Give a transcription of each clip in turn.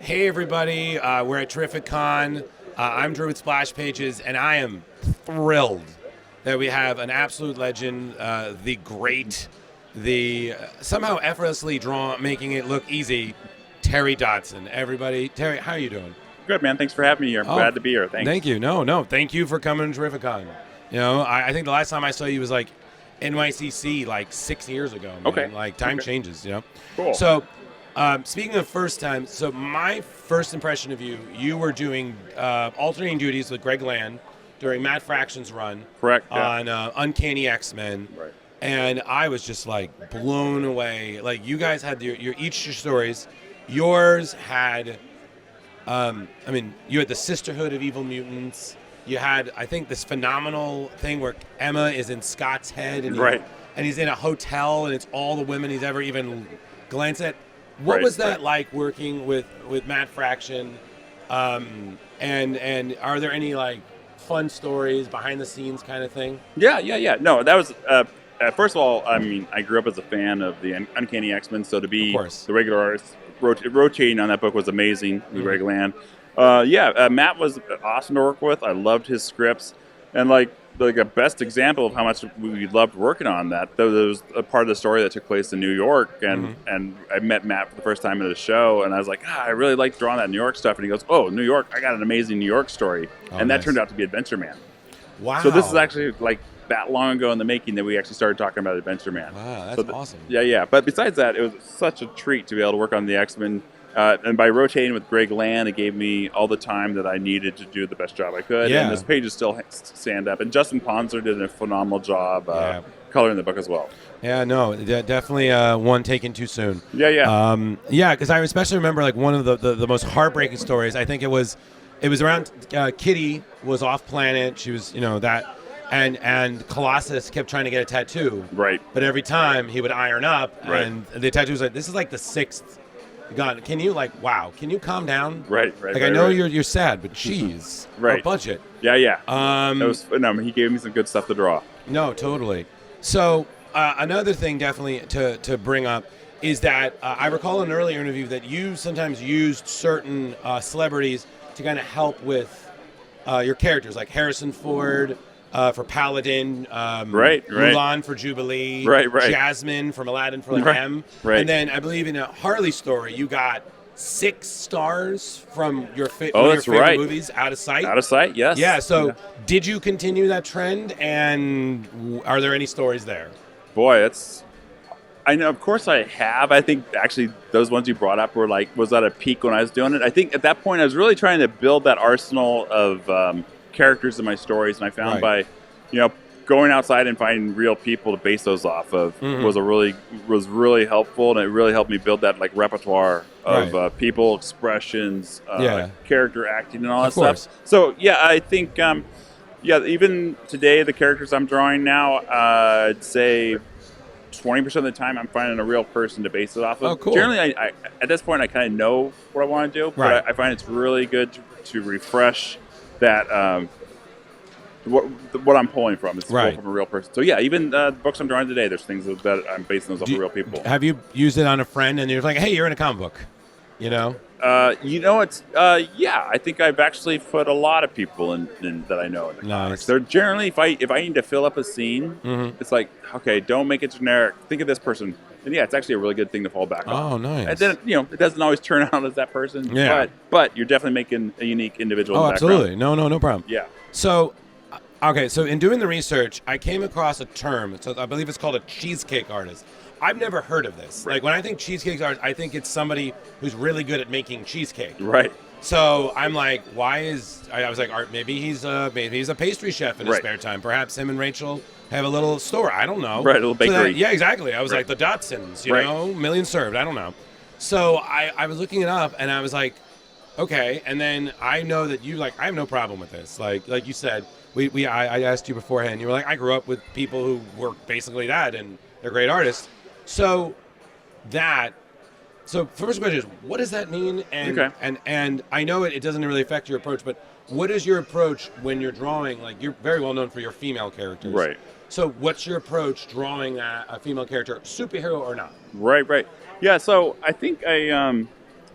Hey everybody, we're at TerrificCon. I'm Drew with SplashPages, and I am thrilled that we have an absolute legend, the great, the somehow effortlessly making it look easy, Terry Dodson. Everybody, Terry, how are you doing? Good, man. Thanks for having me here. I'm glad to be here. Thanks. Thank you. No, thank you for coming to TerrificCon. You know, I think the last time I saw you was like NYCC, like 6 years ago. Man. Okay. Like time changes, you know. Cool. So. Speaking of first time, so my first impression of you, you were doing alternating duties with Greg Land during Matt Fraction's run. Correct. On Uncanny X-Men. Right. And I was just like blown away. Like you guys had your stories. Yours had, you had the Sisterhood of Evil Mutants. You had, I think, this phenomenal thing where Emma is in Scott's head. And and he's in a hotel and it's all the women he's ever even glanced at. What was that like working with Matt Fraction? And are there any like fun stories, behind the scenes kind of thing? Yeah. No, that was first of all, I mean, I grew up as a fan of the Uncanny X-Men, so to be the regular artist rotating on that book was amazing. With Greg Land. Matt was awesome to work with. I loved his scripts, and like a best example of how much we loved working on that. There was a part of the story that took place in New York, and I met Matt for the first time at a show, and I was like, I really like drawing that New York stuff. And he goes, oh, New York, I got an amazing New York story. And that turned out to be Adventureman. Wow. So this is actually like that long ago in the making that we actually started talking about Adventureman. Wow, that's awesome. Yeah. But besides that, it was such a treat to be able to work on the X-Men. And by rotating with Greg Land, it gave me all the time that I needed to do the best job I could. Yeah. And this page is still stand up. And Justin Ponzer did a phenomenal job coloring the book as well. Yeah, no, definitely one taken too soon. Yeah. Because I especially remember like one of the most heartbreaking stories. I think it was around Kitty was off planet. She was, that. And Colossus kept trying to get a tattoo. Right. But every time he would iron up, and the tattoo was like, this is like the sixth. God, can you can you calm down? Right. I know you're sad, but geez, our budget. Yeah. He gave me some good stuff to draw. No, totally. So another thing definitely to bring up is that I recall in an earlier interview that you sometimes used certain celebrities to kind of help with your characters, like Harrison Ford. For Paladin, Mulan for Jubilee, Jasmine from Aladdin for M. And then I believe in a Harley story, you got 6 stars from your favorite movies, Out of Sight. Out of Sight, yes. Yeah, so did you continue that trend, and are there any stories there? Boy, I know, of course I have. I think actually those ones you brought up were was at a peak when I was doing it. I think at that point I was really trying to build that arsenal of characters in my stories, and I found by going outside and finding real people to base those off of was really helpful, and it really helped me build that repertoire of people, expressions, character acting, and all that stuff. So I think even today the characters I'm drawing now, I'd say 20% of the time I'm finding a real person to base it off of. Oh, cool. Generally, I at this point I kind of know what I want to do, but I find it's really good to refresh that what I'm pulling from is pull from a real person. So even the books I'm drawing today, there's things that I'm basing those off of real people. Have you used it on a friend and you're like, hey, you're in a comic book, it's I think I've actually put a lot of people in that I know in the comics. They're generally, if I need to fill up a scene, it's like, okay, don't make it generic. Think of this person. And it's actually a really good thing to fall back on. Oh, nice. And then, it doesn't always turn out as that person. Yeah. But you're definitely making a unique individual. Oh, absolutely. No problem. Yeah. So, so in doing the research, I came across a term. So I believe it's called a cheesecake artist. I've never heard of this. Like when I think cheesecake artist, I think it's somebody who's really good at making cheesecake. Right. So I'm like, I was like, maybe he's a pastry chef in his spare time. Perhaps him and Rachel have a little store. I don't know. Right, a little bakery. So exactly. I was like, the Dotsons, million served. I don't know. So I was looking it up, and I was like, okay. And then I know that I have no problem with this. Like you said, I asked you beforehand. You were like, I grew up with people who were basically that, and they're great artists. So first question is, what does that mean? And I know it doesn't really affect your approach, but what is your approach when you're drawing? Like you're very well known for your female characters, right? So what's your approach drawing a female character, superhero or not? Right. Yeah, so I think I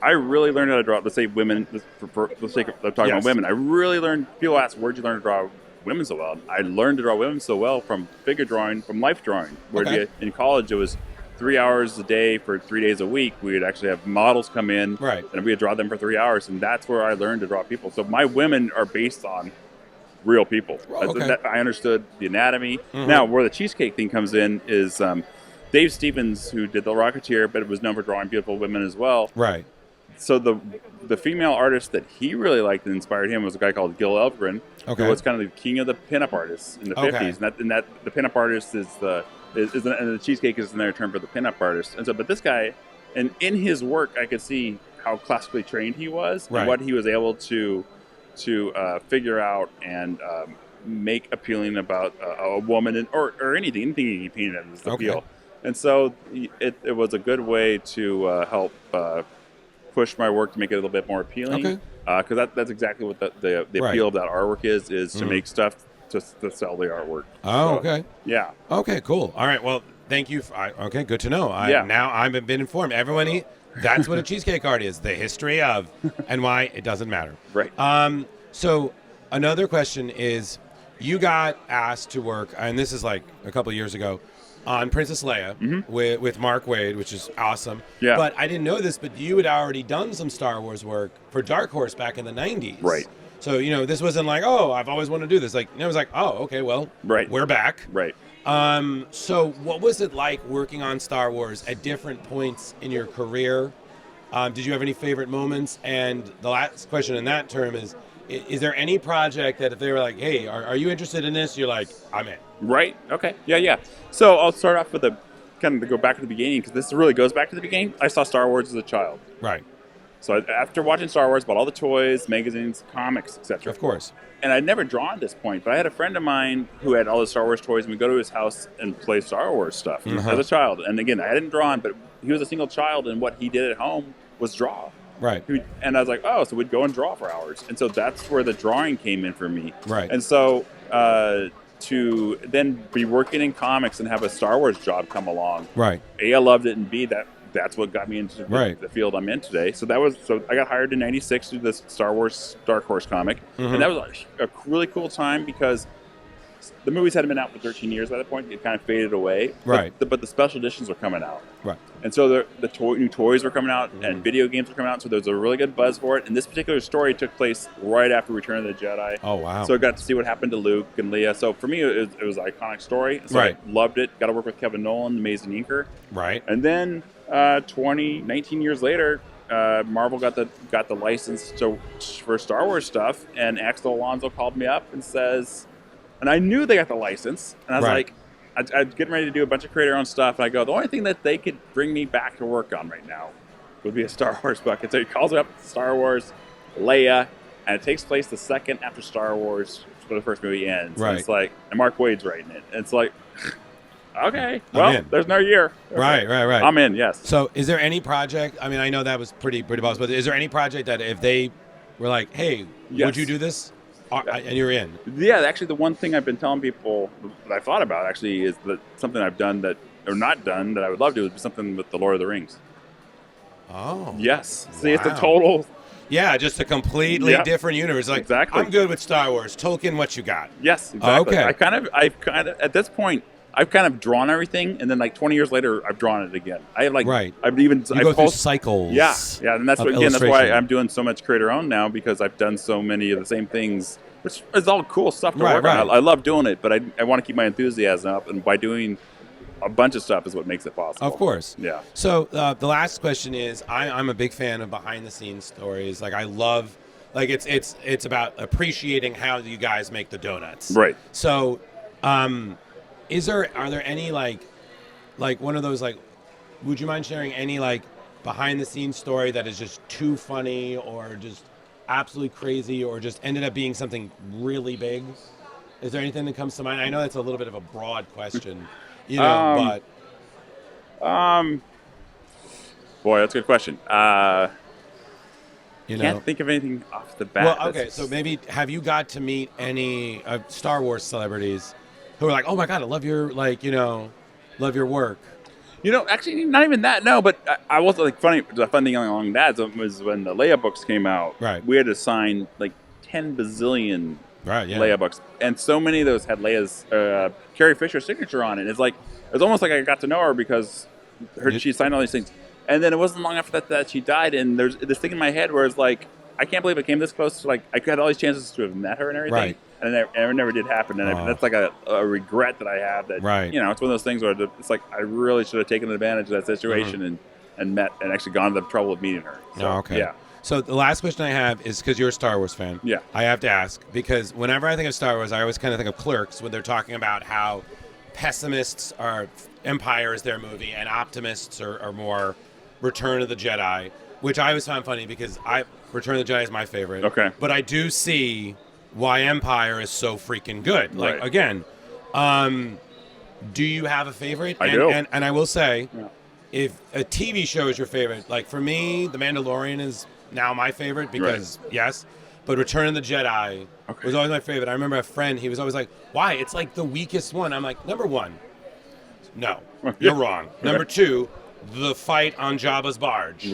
I really learned how to draw. Let's say women. For the sake of talking about women, I really learned. People ask, "Where'd you learn to draw women so well?" I learned to draw women so well from figure drawing, from life drawing. Where in college, it was 3 hours a day for 3 days a week. We would actually have models come in, right, and we would draw them for 3 hours, and that's where I learned to draw people. So my women are based on real people. I understood the anatomy. Now, where the cheesecake thing comes in is Dave Stevens, who did The Rocketeer, but was known for drawing beautiful women as well. Right. So the female artist that he really liked and inspired him was a guy called Gil Elfgren, who was kind of the king of the pinup artists in the 50s. And that the pinup artist is and the cheesecake is another term for the pinup artist. And so, but this guy, and in his work, I could see how classically trained he was and what he was able to figure out and make appealing about a woman or anything he painted as appeal. And so it was a good way to help push my work to make it a little bit more appealing. Because that's exactly what the appeal of that artwork is to make stuff to sell the artwork. Yeah. Okay, cool. All right, well, thank you. Okay, good to know. Now I've been informed. Everyone, that's what a cheesecake art is, the history of and why it doesn't matter. Right. So another question is, you got asked to work, and this is like a couple of years ago, on Princess Leia with Mark Waid, which is awesome. Yeah. But I didn't know this, but you had already done some Star Wars work for Dark Horse back in the 90s. Right. So, this wasn't like, oh, I've always wanted to do this. Like, it was like, oh, okay, well, we're back. Right. So what was it like working on Star Wars at different points in your career? Did you have any favorite moments? And the last question in that term is there any project that if they were like, hey, are you interested in this? You're like, I'm in. Right. Okay. Yeah. So I'll start off with to go back to the beginning, because this really goes back to the beginning. I saw Star Wars as a child. Right. So after watching Star Wars, bought all the toys, magazines, comics, etc. Of course. And I'd never drawn at this point, but I had a friend of mine who had all the Star Wars toys, and we'd go to his house and play Star Wars stuff as a child. And again, I hadn't drawn, but he was a single child, and what he did at home was draw. Right. And I was like, oh, so we'd go and draw for hours. And so that's where the drawing came in for me. Right. And so to then be working in comics and have a Star Wars job come along. Right. A, I loved it, and B, that's what got me into the field I'm in today. So I got hired in '96 to do this Star Wars Dark Horse comic, and that was a really cool time because the movies hadn't been out for 13 years by that point. It kind of faded away. Right. But the special editions were coming out. Right. And so new toys were coming out and video games were coming out. So there was a really good buzz for it. And this particular story took place right after Return of the Jedi. Oh, wow. So I got to see what happened to Luke and Leia. So for me, it was an iconic story. So I loved it. Got to work with Kevin Nolan, the amazing inker. Right. And then 19 years later, Marvel got the license for Star Wars stuff. And Axel Alonso called me up and says... And I knew they got the license, and I was like, I'm getting ready to do a bunch of creator-owned stuff, and I go, the only thing that they could bring me back to work on right now would be a Star Wars book. And so he calls me up, Star Wars, Leia, and it takes place the second after Star Wars, where the first movie ends. Right. And it's like, and Mark Waid's writing it. And it's like, okay, well, there's another year. Okay. Right. I'm in, yes. So is there any project, I mean, I know that was pretty boss, but is there any project that if they were like, hey, would you do this? And you're in. Yeah, actually, the one thing I've been telling people that I thought about actually is that something I've done or not done that I would love to do would be something with the Lord of the Rings. Oh. Yes. See, it's a total. Yeah, just a completely different universe. Like, exactly. I'm good with Star Wars. Tolkien, what you got? Yes, exactly. Okay. I've kind of at this point, I've kind of drawn everything, and then like 20 years later, I've drawn it again. I have I've go through cycles. Yeah, and that's why I'm doing so much creator owned now, because I've done so many of the same things, which is all cool stuff to work on. I love doing it, but I want to keep my enthusiasm up, and by doing a bunch of stuff is what makes it possible. Of course. Yeah. So the last question is, I'm a big fan of behind the scenes stories. Like I love, like it's about appreciating how you guys make the donuts. Right. So, are there any like one of those, like, would you mind sharing any like behind the scenes story that is just too funny or just absolutely crazy or just ended up being something really big? Is there anything that comes to mind? I know that's a little bit of a broad question, but boy, that's a good question. Can't think of anything off the bat. Well, okay, so maybe have you got to meet any Star Wars celebrities who are like, oh my God, I love your love your work? Actually, not even that. No, but I was like funny. The fun thing along that was when the Leia books came out. Right. We had to sign like 10 bazillion Right. Yeah. Leia books, and so many of those had Leia's Carrie Fisher's signature on it. It's almost like I got to know her because she signed all these things. And then it wasn't long after that she died, and there's this thing in my head where it's like, I can't believe I came this close to, like, I had all these chances to have met her and everything. Right. And it never did happen. And that's like a regret that I have that, right. It's one of those things where it's like, I really should have taken advantage of that situation and met and actually gone to the trouble of meeting her. So, okay. Yeah. So the last question I have is, because you're a Star Wars fan, yeah, I have to ask, because whenever I think of Star Wars, I always kind of think of Clerks, when they're talking about how pessimists are Empire is their movie and optimists are more Return of the Jedi, which I always found funny because Return of the Jedi is my favorite. Okay. But I do see why Empire is so freaking good. Like, again, do you have a favorite? I do. And I will say, if a TV show is your favorite, like for me, The Mandalorian is now my favorite because, yes, but Return of the Jedi was always my favorite. I remember a friend, he was always like, why? It's like the weakest one. I'm like, number one, no, you're wrong. Number two, the fight on Jabba's barge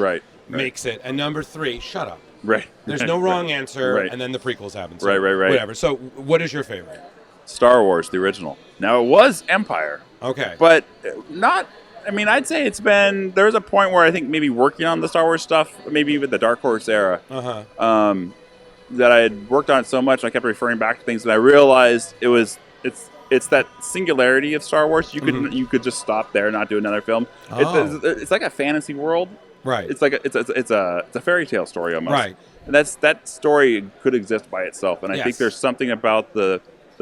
makes it. And number three, shut up. Right. There's no wrong answer, and then the prequels happen. So right. Whatever. So what is your favorite? Star Wars, the original. Now, it was Empire. Okay. But not... I mean, I'd say it's been... There was a point where I think maybe working on the Star Wars stuff, maybe even the Dark Horse era, that I had worked on it so much, and I kept referring back to things, and I realized it's that singularity of Star Wars. You could just stop there and not do another film. It's like a fantasy world. Right. It's like it's a fairy tale story almost. Right. And that story could exist by itself, and I think there's something about the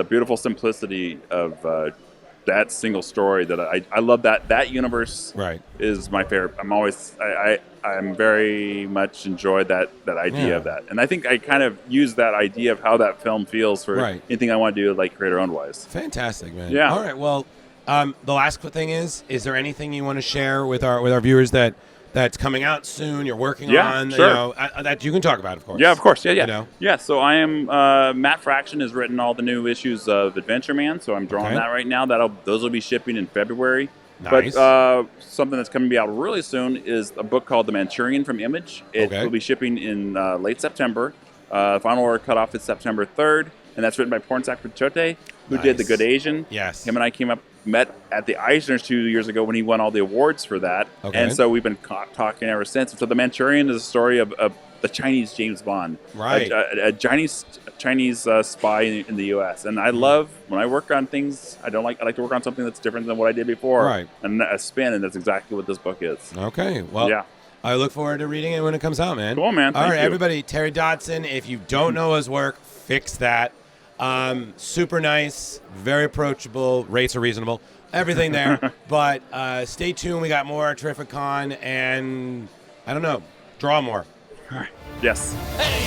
beautiful simplicity of that single story that I love. That universe is my favorite. I'm very much enjoyed that idea of that, and I think I kind of use that idea of how that film feels for anything I want to do, like creator owned wise. Fantastic, man. Yeah. All right. Well, the last thing is there anything you want to share with our viewers that's coming out soon, you're working on, sure. That you can talk about, of course. Yeah, of course. Yeah. You know? Yeah, so I am, Matt Fraction has written all the new issues of Adventureman, so I'm drawing that right now. Those will be shipping in February. Nice. But something that's coming to be out really soon is a book called The Manchurian from Image. It will be shipping in late September. Final order cutoff is September 3rd, and that's written by Pornsak Pachote, who did The Good Asian. Yes. Him and I met at the Eisners 2 years ago when he won all the awards for that. And so we've been talking ever since. So The Manchurian is a story of the Chinese James Bond. Right. A Chinese spy in the U.S. And I love, when I work on things, I like to work on something that's different than what I did before. Right. And a spin, and that's exactly what this book is. Okay. Well, I look forward to reading it when it comes out, man. Cool, man. All right, everybody. Terry Dodson, if you don't know his work, fix that. Super nice, very approachable, rates are reasonable, everything there. But stay tuned, we got more TerrificCon, and I don't know, draw more. All right. Yes. Hey,